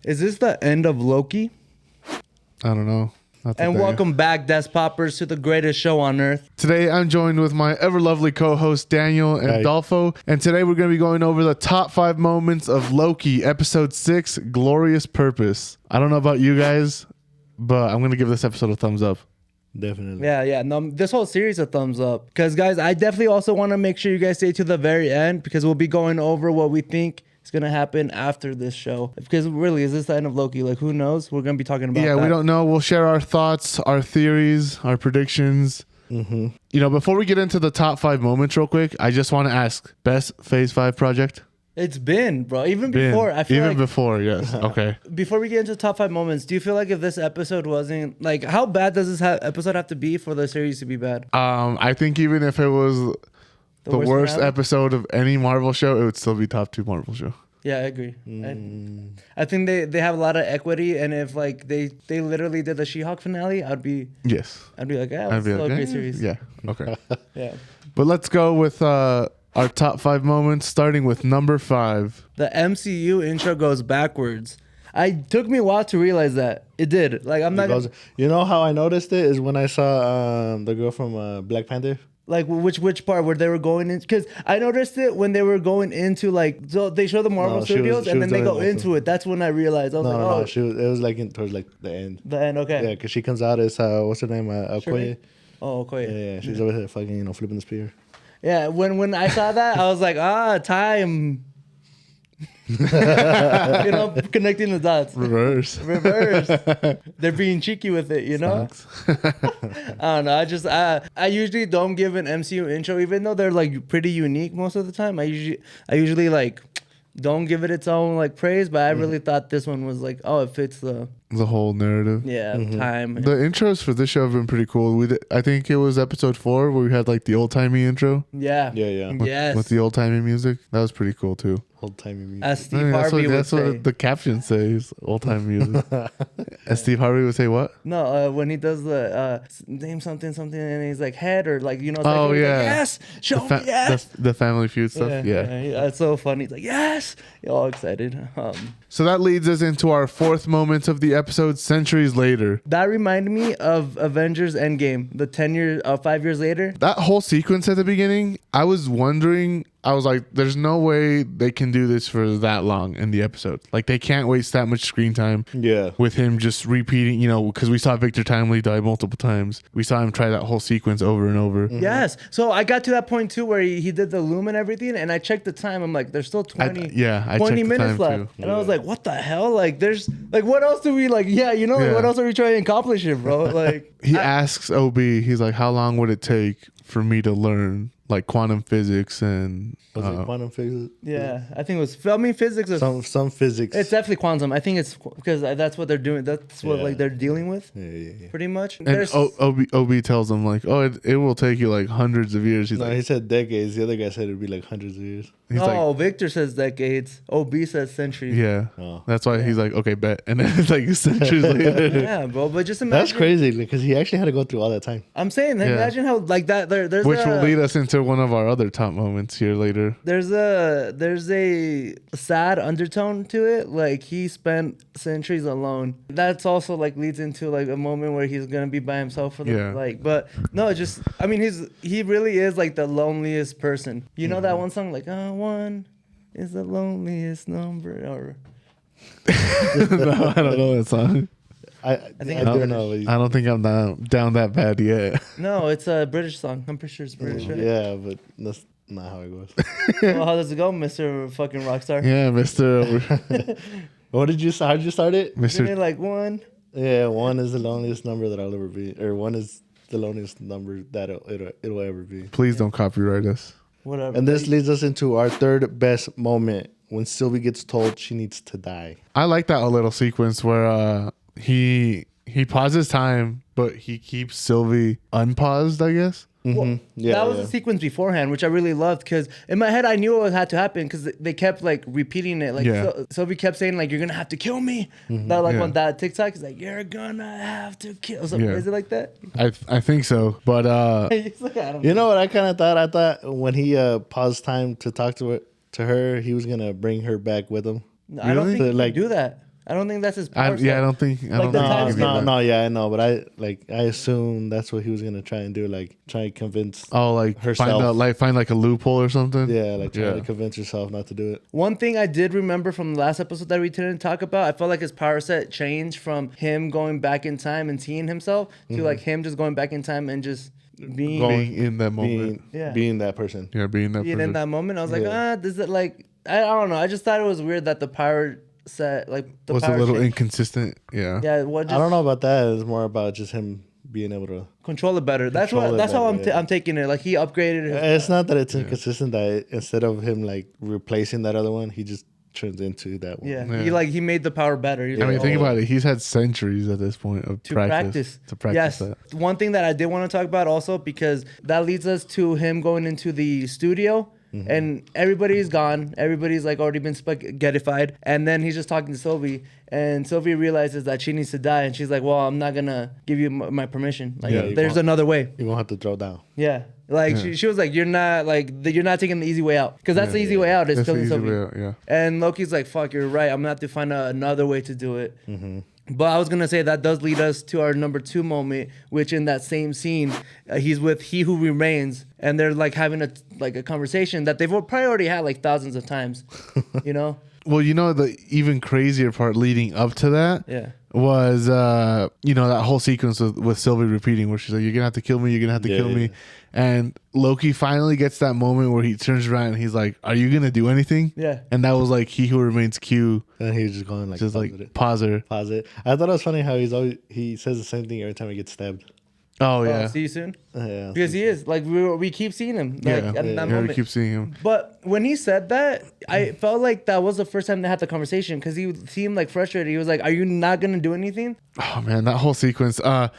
Is this the end of Loki? I don't know. And welcome back, Desk Poppers, to the greatest show on earth. Today, I'm joined with my ever lovely co-host Daniel and Adolfo, and today we're going to be going over the top 5 moments of Loki, episode 6, Glorious Purpose. I don't know about you guys, but I'm going to give this episode a thumbs up. Definitely. Yeah. No, this whole series a thumbs up. Because, guys, I definitely also want to make sure you guys stay to the very end because we'll be going over what we think is going to happen after this show. Because really, is this the end of Loki? Like, who knows? We're going to be talking about that. We don't know. We'll share our thoughts, our theories, our predictions. Mm-hmm. You know, before we get into the top 5 moments real quick, I just want to ask, best Phase 5 project? It's been, bro. Even before. I feel like before, yes. Okay. Before we get into top 5 moments, do you feel like if this episode wasn't... Like, how bad does this episode have to be for the series to be bad? I think even if it was the worst episode of any Marvel show, it would still be top 2 Marvel show. Yeah, I agree. I think they have a lot of equity, and if like they literally did the She-Hulk finale, I'd be like, yeah, it's still a great series. Yeah, okay. Yeah. But let's go with our top 5 moments, starting with number 5. The MCU intro goes backwards. It took me a while to realize that. It did. Like, I'm not gonna... You know how I noticed it is when I saw the girl from Black Panther. Like, which part where they were going in? Because I noticed it when they were going into, like, so they show the Marvel Studios and then they go into it. That's when I realized. I was like, oh. It was like towards like the end. The end, okay. Yeah, because she comes out as, what's her name? Okoye. Oh, Okoye. Yeah, she's over here fucking, flipping the spear. Yeah, when I saw that, I was like, time. Connecting the dots. Reverse. They're being cheeky with it, you know. I don't know. I usually don't give an MCU intro, even though they're like pretty unique most of the time. I usually like don't give it its own like praise, but I really thought this one was like, it fits the whole narrative. Yeah, time. The intros for this show have been pretty cool. I think it was episode 4 where we had like the old timey intro. Yeah. With the old timey music, that was pretty cool too. Old timey music. As Steve Harvey would say. That's what the caption says. Old time music. As Steve Harvey would say what? No, when he does the name something, and he's like head or like It's yeah. Like, yes, show me yes. The Family Feud stuff. Yeah. It's so funny. He's like yes, you're all excited. So that leads us into our 4th moment of the episode, Centuries Later. That reminded me of Avengers Endgame, the 5 years later. That whole sequence at the beginning, I was wondering, I was like, there's no way they can do this for that long in the episode. Like, they can't waste that much screen time with him just repeating, because we saw Victor Timely die multiple times. We saw him try that whole sequence over and over. Mm-hmm. Yes. So I got to that point, too, where he did the loom and everything, and I checked the time. I'm like, there's still 20 minutes left. And I was like, what the hell? Like, there's, like, what else do we, like, what else are we trying to accomplish here, bro? Like, he asks OB, he's like, how long would it take for me to learn like quantum physics and was it quantum physics? Yeah, I think it was. Physics or some physics. It's definitely quantum. I think it's because that's what they're doing. That's what like they're dealing with. Yeah. Pretty much. And OB tells them like, it will take you like hundreds of years. He said decades. The other guy said it'd be like hundreds of years. Victor says decades. OB says centuries. Yeah. That's why he's like, okay, bet. And then it's like centuries later. Yeah, bro. But just imagine. That's crazy because he actually had to go through all that time. I'm saying, imagine how like that. There's which will lead us into one of our other top moments here later. There's a sad undertone to it. Like he spent centuries alone. That's also like leads into like a moment where he's gonna be by himself for But no, he really is like the loneliest person. You know that one song like one is the loneliest number or. No, I don't know that song. I don't know. I don't think I'm down that bad yet. No, it's a British song. I'm pretty sure it's British. Right? Yeah, but that's not how it goes. Well, how does it go, Mr. fucking Rockstar? Yeah, Mr. How'd you start it? Mr. Like 1. Yeah, 1 is the loneliest number that I'll ever be, or 1 is the loneliest number that it'll ever be. Please don't copyright us. Whatever. And this leads us into our 3rd best moment when Sylvie gets told she needs to die. I like that little sequence where he pauses time, but he keeps Sylvie unpaused, I guess. Well, that was a sequence beforehand, which I really loved because in my head I knew it had to happen because they kept like repeating it. Like Sylvie kept saying like, "You're gonna have to kill me." That on that TikTok is like, "You're gonna have to kill." So, is it like that? I think so, but you know what I kind of thought? I thought when he paused time to talk to her, he was gonna bring her back with him. No, I don't think he could do that. I don't think that's his power. I don't think. I don't think yeah, I know, but I assume that's what he was gonna try and do, like try and convince. Oh, like herself. Find like a loophole or something. Yeah, like try to convince herself not to do it. One thing I did remember from the last episode that we didn't talk about, I felt like his power set changed from him going back in time and seeing himself to like him just going back in time and just being in that moment, being that person. Yeah, being in that moment. I was like, does it like I don't know. I just thought it was weird that the power set like the was power a little change. Inconsistent. Yeah. Yeah. I don't know about that. It's more about just him being able to control it better. That's how I'm taking it. Like he upgraded. It's not that it's inconsistent. That instead of him like replacing that other one, he just turns into that one. Yeah. He made the power better. I mean, think about it. He's had centuries at this point of practice. Yes. That. One thing that I did want to talk about also, because that leads us to him going into the studio. And everybody's gone. Everybody's like already been spaghettified. And then he's just talking to Sylvie. And Sylvie realizes that she needs to die. And she's like, well, I'm not going to give you my permission. Like, there's another way. You won't have to throw down. Yeah. Like, she was like, you're not taking the easy way out. Because that's the easy way out is killing Sylvie. And Loki's like, fuck, you're right. I'm going to have to find another way to do it. But I was going to say that does lead us to our number 2 moment, which in that same scene, he's with He Who Remains, and they're like having a conversation that they've probably already had like thousands of times, you know? Well, you know, the even crazier part leading up to that was, you know, that whole sequence with Sylvie repeating where she's like, you're going to have to kill me, you're going to have to kill me. And Loki finally gets that moment where he turns around and he's like, are you going to do anything? Yeah. And that was like He Who Remains Q. And he's just going like, pause it. I thought it was funny how he says the same thing every time he gets stabbed. Oh, yeah. See you soon? Yeah. Because he is. Like, we keep seeing him. Like, at that moment. We keep seeing him. But when he said that, I felt like that was the first time they had the conversation because he seemed like frustrated. He was like, are you not going to do anything? Oh, man, that whole sequence. How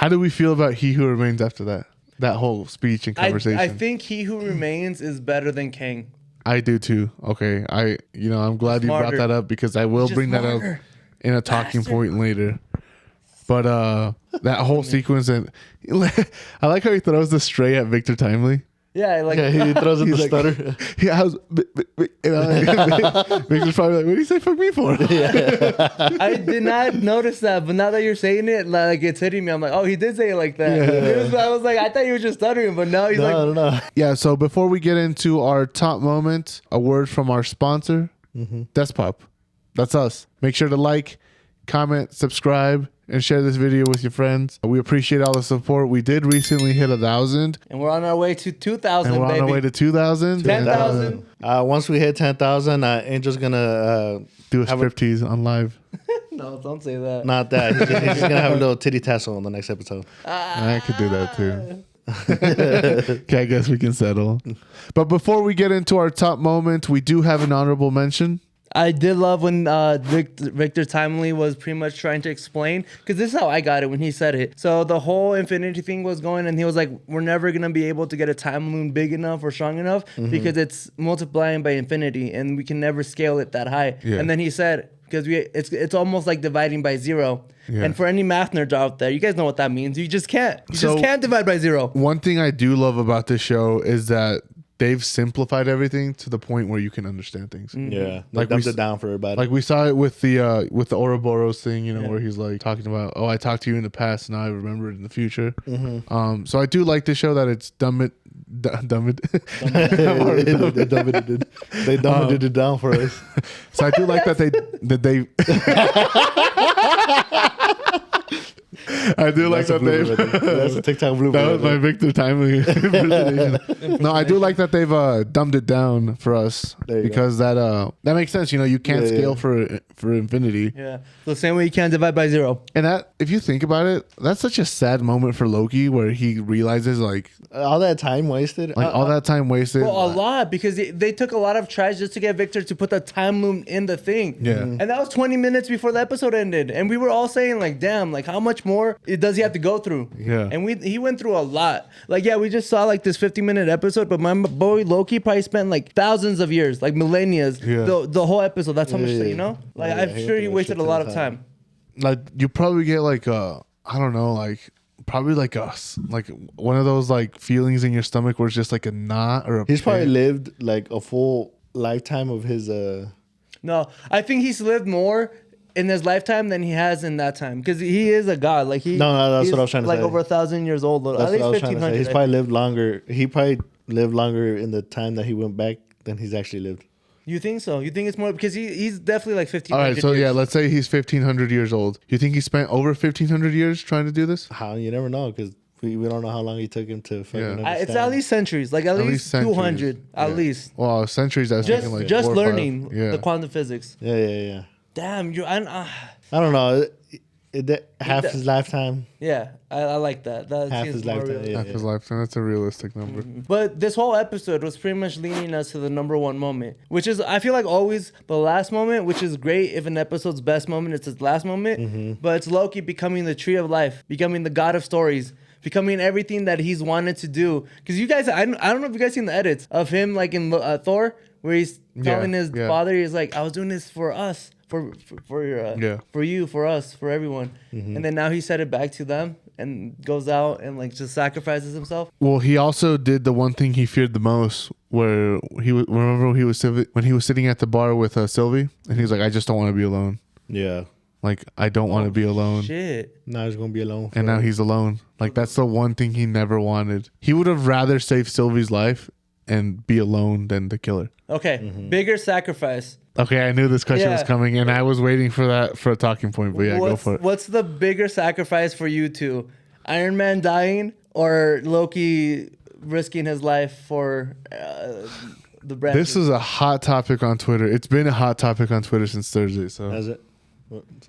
do we feel about He Who Remains after that? That whole speech and conversation. I think He Who Remains is better than Kang. I do too. Okay. I'm glad you brought that up because I will bring that up in a talking point later. But that whole sequence, and I like how he throws the stray at Victor Timely. Yeah, he throws in the stutter. Victor's probably like, what do you say fuck me for? I did not notice that, but now that you're saying it, like it's hitting me. I'm like, oh, he did say it like that. I was like, I thought he was just stuttering, but now he's No. Yeah, so before we get into our top moment, a word from our sponsor, Despop. That's us. Make sure to like, comment, subscribe, and share this video with your friends. We appreciate all the support. We did recently hit 1,000. And we're on our way to 2,000, and we're on our way to 2,000. 10,000. Once we hit 10,000, Angel's going to... do a striptease on live. No, don't say that. Not that. He's just going to have a little titty tassel on the next episode. I could do that too. Okay, I guess we can settle. But before we get into our top moment, we do have an honorable mention. I did love when Victor Timely was pretty much trying to explain, because this is how I got it when he said it. So the whole infinity thing was going, and he was like, we're never going to be able to get a time loom big enough or strong enough because it's multiplying by infinity, and we can never scale it that high. Yeah. And then he said, because it's almost like dividing by 0. Yeah. And for any math nerds out there, you guys know what that means. You just can't. You just can't divide by 0. One thing I do love about this show is that they've simplified everything to the point where you can understand things. Yeah, like dumbed it down for everybody. Like we saw it with the Ouroboros thing, you know, where he's like talking about, oh, I talked to you in the past, now I remember it in the future. So I do like to show that it's dumb it. They dumbed it down for us. So I do like that they. I do like that that's a TikTok blooper. That was my Victor Timely impersonation. No, I do like that they've dumbed it down for us because that makes sense. You know, you can't scale for infinity. Yeah, the same way you can't divide by 0. And that, if you think about it, that's such a sad moment for Loki where he realizes like all that time wasted. All that time wasted. Well, a lot, because they took a lot of tries just to get Victor to put the time loom in the thing. Yeah, and that was 20 minutes before the episode ended, and we were all saying like, damn, like how much more does he have to go through? Yeah. And he went through a lot. Like, yeah, we just saw like this 50-minute episode, but my boy Loki probably spent like thousands of years, like millennia, the whole episode. That's how much, you know? Like, I'm sure he wasted a lot of time. Like, you probably get like I don't know, like probably like one of those like feelings in your stomach where it's just like a knot or a He's probably lived like a full lifetime of his No, I think he's lived more in his lifetime than he has in that time, because he is a god. Like No, that's what I was trying to like say. Over 1,000 years old. That's At least 1,500. He's probably lived longer. He probably lived longer in the time that he went back than he's actually lived. You think so? You think it's more because he's definitely like 1,500. All right, so years. yeah, let's say he's 1,500 years old. You think he spent over 1,500 years trying to do this? How you never know, because we don't know how long he took him to fucking understand. It's at least centuries, like at least 200, at least. Well, centuries. I was thinking like just 4 or 5. learning the quantum physics. Yeah. Damn, I don't know. Half his lifetime. Yeah, I like that. That Half seems his more lifetime. realistic. Half his lifetime. That's a realistic number. But this whole episode was pretty much leading us to the number one moment, which is, I feel like, always the last moment, which is great. If an episode's best moment, it's its last moment. But it's Loki becoming the tree of life, becoming the god of stories, becoming everything that he's wanted to do. Because you guys, I don't know if you guys seen the edits of him, like in Thor, where he's telling his father, he's like, I was doing this for us. For you, for us, for everyone. And then now he said it back to them and goes out and like just sacrifices himself. Well, he also did the one thing he feared the most, where remember when he was sitting at the bar with Sylvie, and he was like, I just don't want to be alone. Yeah. Like, I don't want to be alone. Shit. Now he's gonna be alone. And now he's alone. Like, that's the one thing he never wanted. He would have rather saved Sylvie's life and be alone than to kill her. Okay, bigger sacrifice. Okay, I knew this question was coming, and I was waiting for a talking point. But go for it. What's the bigger sacrifice for you two? Iron Man dying or Loki risking his life for the brand? This is a hot topic on Twitter. It's been a hot topic on Twitter since Thursday. So Has it?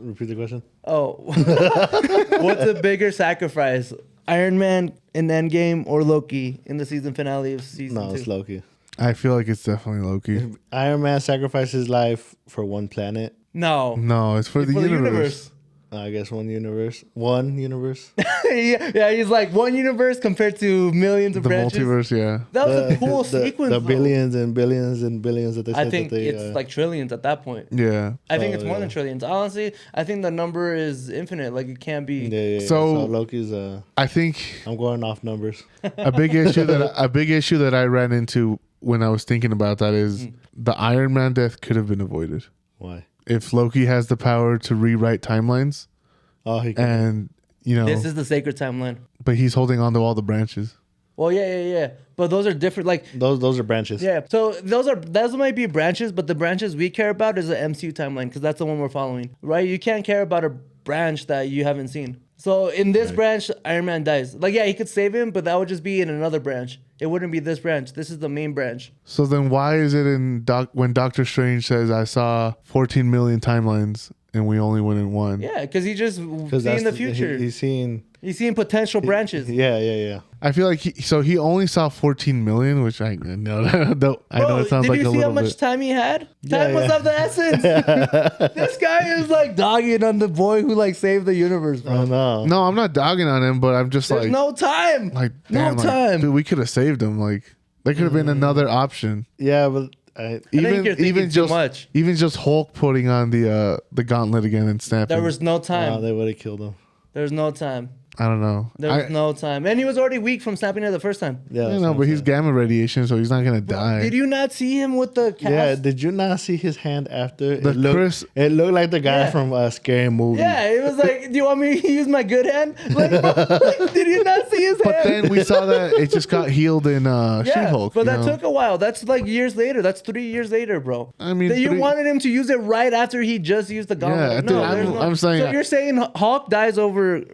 Repeat the question. Oh, what's a bigger sacrifice? Iron Man in Endgame or Loki in the season finale of season 2? No, it's Loki. I feel like it's definitely Loki. Iron Man sacrificed his life for one planet. No, it's for the universe. I guess one universe. One universe. yeah, he's like one universe compared to millions of The branches. multiverse, yeah. That was a cool sequence. The though. billions and billions and billions that they said I think that they, it's like trillions at that point. Yeah. I think it's more than trillions. Honestly, I think the number is infinite. Like it can't be. Yeah. So Loki's. I think I'm going off numbers. a big issue that I ran into when I was thinking about that is the Iron Man death could have been avoided. Why? If Loki has the power to rewrite timelines, He can. and This is the sacred timeline. but he's holding on to all the branches. Well, yeah. But those are different. Like those are branches. yeah. So those might be branches, but the branches we care about is the MCU timeline because that's the one we're following, right? You can't care about a branch that you haven't seen. So in this branch, Iron Man dies. Like yeah, he could save him, but that would just be in another branch. It wouldn't be this branch. This is the main branch. So then why is it when Doctor Strange says I saw 14 million timelines and we only went in one? Yeah, because he just seeing the future. He's seeing potential branches. Yeah. I feel like he only saw 14 million, which I know I know it sounds like a little bit. Did you see how much time he had? Time was of the essence. This guy is like dogging on the boy who like saved the universe, bro. Oh no. No, I'm not dogging on him, but I'm just There's like no time. like no time. Dude, we could have saved him. Like there could have been another option. Yeah, but think you're thinking too much. Even just Hulk putting on the gauntlet again and snapping. There was no time. they would have killed him. There's no time. I don't know. There was no time. And he was already weak from snapping it the first time. Yeah, I know, but he's gamma radiation, so he's not gonna die. Did you not see him with the cast? Yeah, did you not see his hand after? The It looked like the guy from a scary movie. Yeah, it was like, do you want me to use my good hand? Like, did you not see his But hand? then we saw that it just got healed in She-Hulk. But that took a while. That's like years later. That's 3 years later, bro. I mean, that you wanted him to use it right after he just used the gauntlet. Yeah, dude, I'm saying. So you're saying Hulk dies over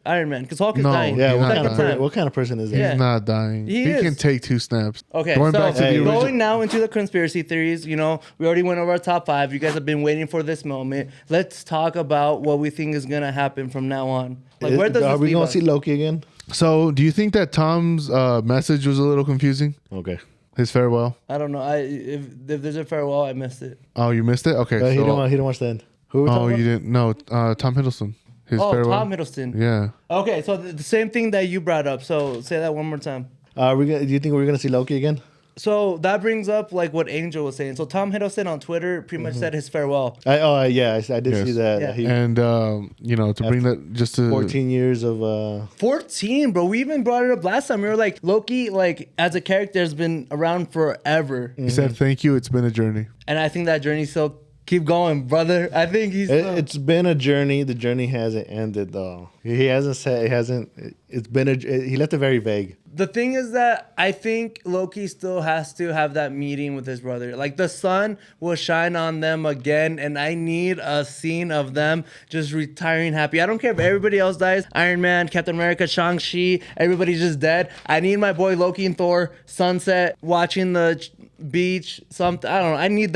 Iron Man because Hulk is dying. Yeah, He's what kind of person is that? Yeah. He's not dying. He He is. can take 2 snaps. Okay, Going so back to the original. going now into the conspiracy theories, we already went over our top 5. You guys have been waiting for this moment. Let's talk about what we think is going to happen from now on. Like, where does Are this we leave gonna us? see Loki again? So, do you think that Tom's message was a little confusing? Okay. His farewell. I don't know. If there's a farewell, I missed it. Oh, you missed it. Okay. He so, didn't watch the end. Who? Are we talking about? you didn't? No. Tom Hiddleston. His farewell. Tom Hiddleston. Yeah. Okay, so the same thing that you brought up. So say that one more time. Do you think we're gonna see Loki again? So that brings up like what Angel was saying. So Tom Hiddleston on Twitter pretty much said his farewell. I did see that. Yeah. He, And to bring that just to 14 years of 14, bro. We even brought it up last time. We were like, Loki, like as a character, has been around forever. He said, "Thank you. It's been a journey." And I think that journey still Keep going, brother. I think he's. It's been a journey. The journey hasn't ended though. He hasn't said it hasn't. It's been he left it very vague. The thing is that I think Loki still has to have that meeting with his brother. Like the sun will shine on them again, and I need a scene of them just retiring happy. I don't care if everybody else dies. Iron Man, Captain America, Shang-Chi, everybody's just dead. I need my boy Loki and Thor, sunset, watching the beach, something. I don't know. I need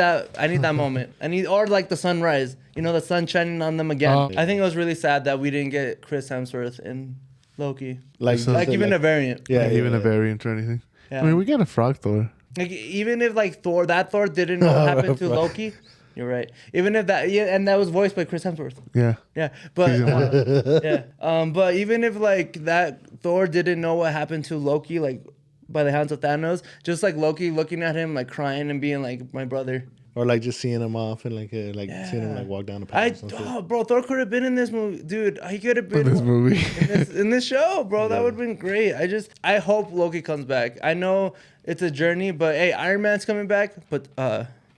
that moment. Or like the sunrise. You know, the sun shining on them again. I think it was really sad that we didn't get Chris Hemsworth in Loki. Like even a variant. Yeah, even a variant or anything. Yeah. I mean, we got a frog Thor. Like even if like that Thor didn't know what happened to Loki. You're right. Even if that, and that was voiced by Chris Hemsworth. Yeah. Yeah, but yeah. But even if like that Thor didn't know what happened to Loki, like by the hands of Thanos, just like Loki looking at him like crying and being like, my brother. Or like just seeing him off and seeing him like walk down the path. Bro, Thor could have been in this movie, dude. He could have been in this movie, in this show, bro. Yeah. That would have been great. I hope Loki comes back. I know it's a journey, but hey, Iron Man's coming back, but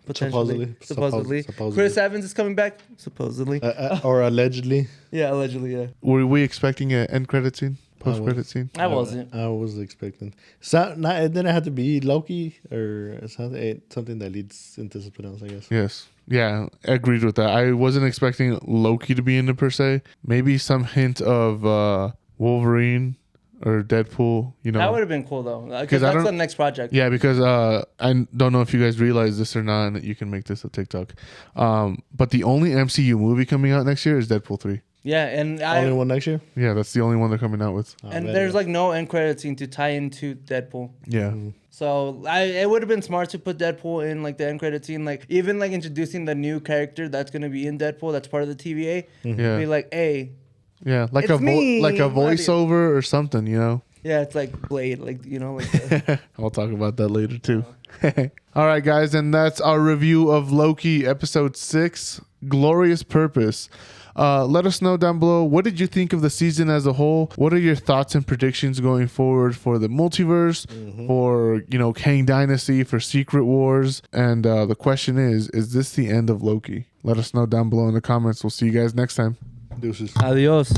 potentially, supposedly. Chris Evans is coming back, supposedly, or allegedly. Yeah, allegedly. Yeah. Were we expecting an end credit scene? Post-credit scene? I wasn't. I was expecting. So it didn't have to be Loki or something that leads into something else, I guess. Yes. Yeah, I agreed with that. I wasn't expecting Loki to be in it per se. Maybe some hint of Wolverine or Deadpool, you know. That would have been cool though, because that's the next project. Yeah, because I don't know if you guys realize this or not, and you can make this a TikTok. But the only MCU movie coming out next year is Deadpool 3. Yeah, and only one next year. Yeah, that's the only one they're coming out with. And there's like no end credit scene to tie into Deadpool. Yeah. Mm-hmm. So it would have been smart to put Deadpool in like the end credit scene, like even like introducing the new character that's gonna be in Deadpool, that's part of the TVA. Mm-hmm. Yeah. Be like, hey. Yeah, like a voiceover or something, you know. Yeah, it's like Blade, like you know, like. I'll talk about that later too. All right, guys, and that's our review of Loki, episode 6, Glorious Purpose. Let us know down below, what did you think of the season as a whole? What are your thoughts and predictions going forward for the multiverse, for, Kang Dynasty, for Secret Wars? And the question is this the end of Loki? Let us know down below in the comments. We'll see you guys next time. Deuces. Adios.